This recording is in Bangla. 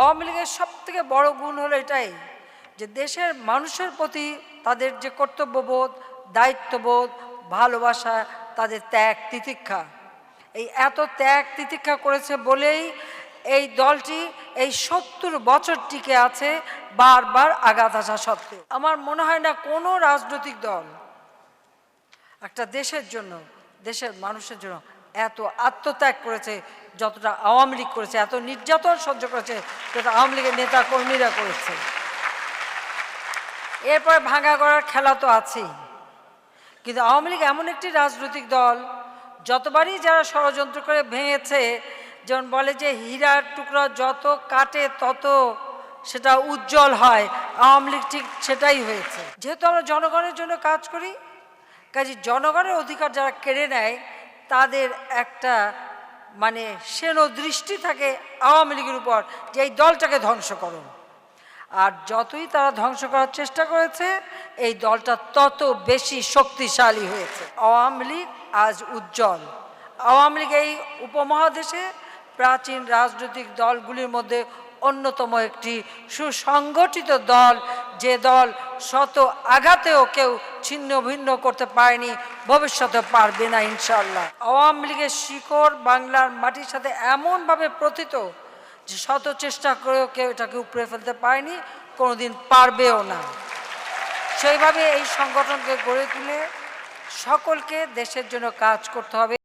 আওয়ামী লীগের সবথেকে বড় গুণ হলো এটাই যে দেশের মানুষের প্রতি তাদের যে কর্তব্যবোধ, দায়িত্ববোধ, ভালোবাসা, তাদের ত্যাগ তিতিক্ষা, এই এত ত্যাগ তিতিক্ষা করেছে বলেই এই দলটি এই ৭০ বছর টিকে আছে, বারবার আঘাত আসা সত্ত্বেও। আমার মনে হয় না কোনো রাজনৈতিক দল একটা দেশের জন্য, দেশের মানুষের জন্য এত আত্মত্যাগ করেছে যতটা আওয়ামী লীগ করেছে, এত নির্যাতন সহ্য করেছে যতটা আওয়ামী লীগের নেতা কর্মীরা করেছে। এরপরে ভাঙা গড়ার খেলা তো আছেই, কিন্তু আওয়ামী লীগ এমন একটি রাজনৈতিক দল যতবারই যারা ষড়যন্ত্র করে ভেঙেছে, যেমন বলে যে হীরার টুকরা যত কাটে তত সেটা উজ্জ্বল হয়, আওয়ামী লীগ ঠিক সেটাই হয়েছে। যেহেতু আমরা জনগণের জন্য কাজ করি, কাজে জনগণের অধিকার যারা কেড়ে নেয় তাদের একটা মানে সেন দৃষ্টি থাকে আওয়ামী লীগের উপর যে এই দলটাকে ধ্বংস করো। আর যতই তারা ধ্বংস করার চেষ্টা করেছে এই দলটা তত বেশি শক্তিশালী হয়েছে। আওয়ামী লীগ আজ উজ্জ্বল। আওয়ামী লীগ এই উপমহাদেশে প্রাচীন রাজনৈতিক দলগুলির মধ্যে অন্যতম একটি সুসংগঠিত দল, যে দল শত আঘাতেও কেউ ছিন্ন ভিন্ন করতে পারেনি, ভবিষ্যতে পারবে না ইনশাআল্লাহ। আওয়ামী লীগের শিকড় বাংলার মাটির সাথে এমনভাবে প্রথিত যে শত চেষ্টা করেও কেউ এটাকে উপড়ে ফেলতে পারেনি, কোনোদিন পারবেও না। সেইভাবে এই সংগঠনকে গড়ে তুলে সকলকে দেশের জন্য কাজ করতে হবে।